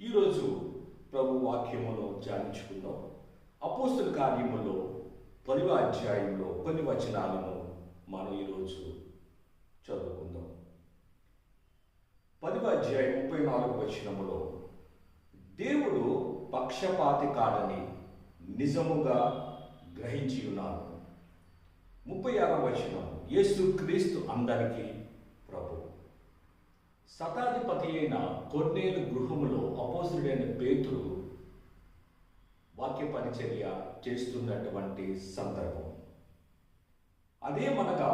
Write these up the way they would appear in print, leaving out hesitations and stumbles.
ఈరోజు ప్రభు వాక్యమును ధ్యానించుకుందాం. అపోస్తల కార్యములో 10వ అధ్యాయంలో కొన్ని వచనాలను మనం ఈరోజు చదువుకుందాం. 10వ అధ్యాయం 34వ వచనములో దేవుడు పక్షపాతి కాడని నిజముగా గ్రహించి ఉన్నాను. 36వ వచనం యేసుక్రీస్తు అందరికీ ప్రభు. శతాధిపతి అయిన కొర్నేలు గృహములో అపోస్తలుడైన పేతురు వాక్య పరిచర్య చేస్తున్నటువంటి సందర్భం. అదేమనగా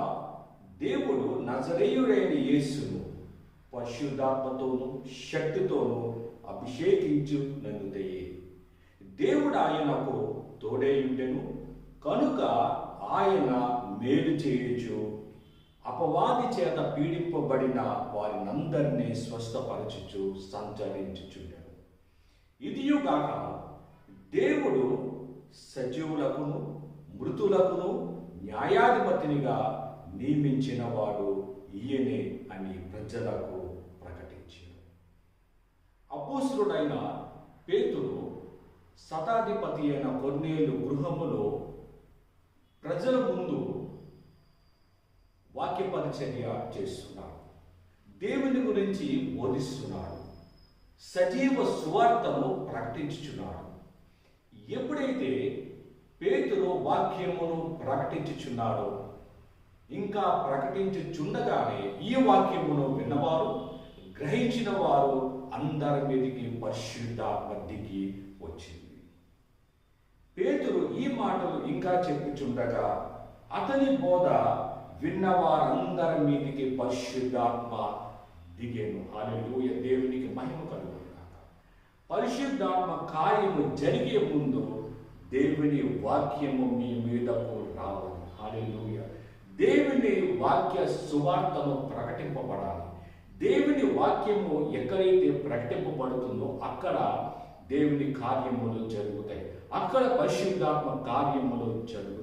దేవుడు నజరేయుడైన యేసును పరిశుద్ధాత్మతోనూ శక్తితోనూ అభిషేకించునందుదయే. దేవుడు ఆయనకు తోడేయుండెను కనుక ఆయన మేలు చేయుచు అపవాది చేత పీడింపబడిన వారినందరినీ స్వస్థపరచుచు సంచరించుచుండెను. ఇదియుగాక దేవుడు సజీవులకును మృతులకును న్యాయాధిపతినిగా నియమించిన వాడు ఈయనే అని ప్రజలకు ప్రకటించాడు. అపోస్తలుడైన పేతురు శతాధిపతి అయిన కొర్నేలు గృహములో ప్రజల ముందు వాక్య పరిచర్య చేస్తున్నాడు. దేవుని గురించి బోధిస్తున్నాడు. సజీవ సువార్తను ప్రకటించుచున్నాడు. ఎప్పుడైతే పేతురు వాక్యమును ప్రకటించుచున్నాడో, ఇంకా ప్రకటించుచుండగానే ఈ వాక్యమును విన్నవారు, గ్రహించిన వారు అందరి మీదికి పరిశుద్ధాత్మ దిగి వచ్చింది. పేతురు ఈ మాటలు ఇంకా చెప్పుచుండగా అతని బోధ విన్న వారందరి మీదికి పరిశుద్ధాత్మ దిగేను. హల్లెలూయా, దేవునికి మహిమ కలుగునుగాక. పరిశుద్ధాత్మ కార్యము జరిగే ముందు దేవుని వాక్యము మీ మీదకు రావాలి. హల్లెలూయా, దేవుని వాక్య సువార్తను ప్రకటింపబడాలి. దేవుని వాక్యము ఎక్కడైతే ప్రకటింపబడుతుందో అక్కడ దేవుని కార్యములు జరుగుతాయి. అక్కడ పరిశుద్ధాత్మ కార్యములు జరుగుతాయి.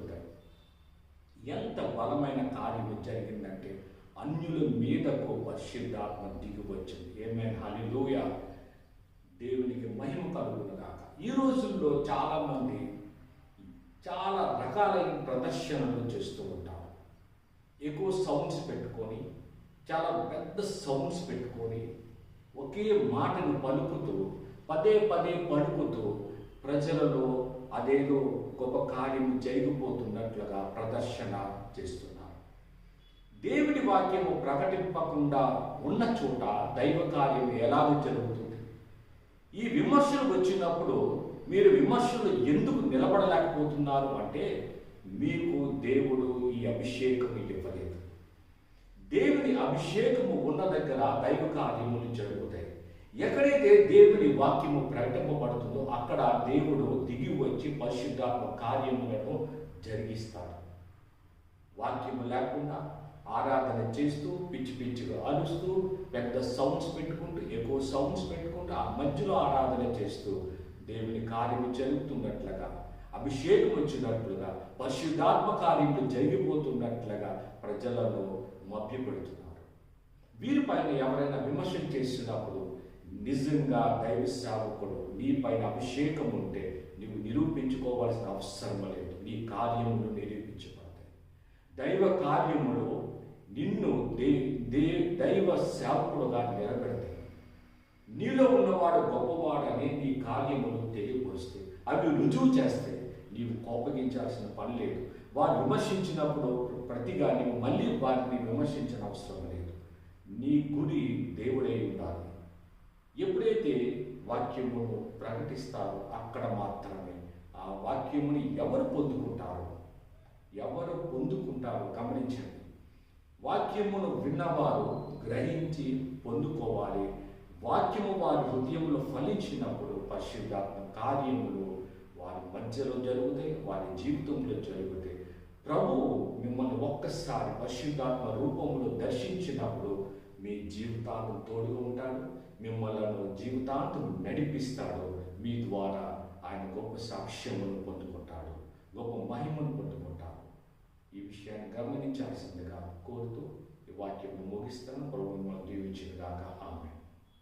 ఎంత బలమైన కార్యము జరిగిందంటే అన్యుల మీదకు పరిశుద్ధాత్మ దిగి వచ్చింది. ఆమేన్, హల్లెలూయా, దేవునికి మహిమ కలుగునుగాక. ఈ రోజుల్లో చాలామంది చాలా రకాలైన ప్రదర్శనలు చేస్తూ ఉంటారు. ఎక్కువ సౌండ్స్ పెట్టుకొని, చాలా పెద్ద సౌండ్స్ పెట్టుకొని, ఒకే మాటను పలుకుతూ పదే పదే పలుకుతూ ప్రజలలో అదేదో గొప్ప కార్యము జరిగిపోతున్నట్లుగా ప్రదర్శన చేస్తున్నారు. దేవుని వాక్యము ప్రకటింపకుండా ఉన్న చోట దైవ కార్యం ఎలాగ జరుగుతుంది? ఈ విమర్శలు వచ్చినప్పుడు మీరు విమర్శలు ఎందుకు నిలబడలేకపోతున్నారు అంటే మీకు దేవుడు ఈ అభిషేకము ఇవ్వలేదు. దేవుని అభిషేకము ఉన్న దగ్గర దైవ కార్యములు జరుగుతాయి. ఎక్కడైతే దేవుని వాక్యము ప్రకటింపబడుతుందో అక్కడ దేవుడు దిగి వచ్చి పరిశుద్ధాత్మ కార్యములను జరిగిస్తాడు. వాక్యము లేకుండా ఆరాధన చేస్తూ పిచ్చి పిచ్చిగా అరుస్తూ పెద్ద సౌండ్స్ పెట్టుకుంటూ ఎక్కువ సౌండ్స్ పెట్టుకుంటూ ఆ మధ్యలో ఆరాధన చేస్తూ దేవుని కార్యము జరుగుతున్నట్లుగా, అభిషేకం వచ్చినట్లుగా, పరిశుద్ధాత్మ కార్యములు జరిగిపోతున్నట్లుగా ప్రజలను మభ్యపెడుతున్నారు. వీరిపైన ఎవరైనా విమర్శన చేసినప్పుడు నిజంగా దైవ సేవకుడు నీ పైన అభిషేకం ఉంటే నీవు నిరూపించుకోవాల్సిన అవసరం లేదు. నీ కార్యములు నిరూపించబడతాయి. దైవ కార్యములు నిన్ను దైవ సేవకుడుగా నిలబెడతాయి. నీలో ఉన్నవాడు గొప్పవాడని నీ కార్యములు తెలియపరుస్తే, అవి రుజువు చేస్తే నీవు కోపగించాల్సిన పని లేదు. వారు విమర్శించినప్పుడు ప్రతిగా నీవు మళ్ళీ వారిని విమర్శించిన అవసరం లేదు. నీ గురి దేవుడై ఉండాలి. ఎప్పుడైతే వాక్యమును ప్రకటిస్తారో అక్కడ మాత్రమే ఆ వాక్యముని ఎవరు పొందుకుంటారో గమనించండి. వాక్యమును విన్నవారు గ్రహించి పొందుకోవాలి. వాక్యము వారి హృదయంలో ఫలించినప్పుడు పరిశుద్ధాత్మ కార్యములు వారి మధ్యలో జరుగుతాయి, వారి జీవితంలో జరుగుతాయి. ప్రభువు మిమ్మల్ని ఒక్కసారి పరిశుద్ధాత్మ రూపంలో దర్శించినప్పుడు మీ జీవితాంతం తోడుగా ఉంటాడు. మిమ్మల్ని జీవితాంతం నడిపిస్తాడు. మీ ద్వారా ఆయన గొప్ప సాక్ష్యమును పొందుకుంటాడు, గొప్ప మహిమను పొందుకుంటాడు. ఈ విషయాన్ని గమనించాల్సిందిగా కోరుతూ ఈ వాక్యం ముగిస్తాను. ప్రభు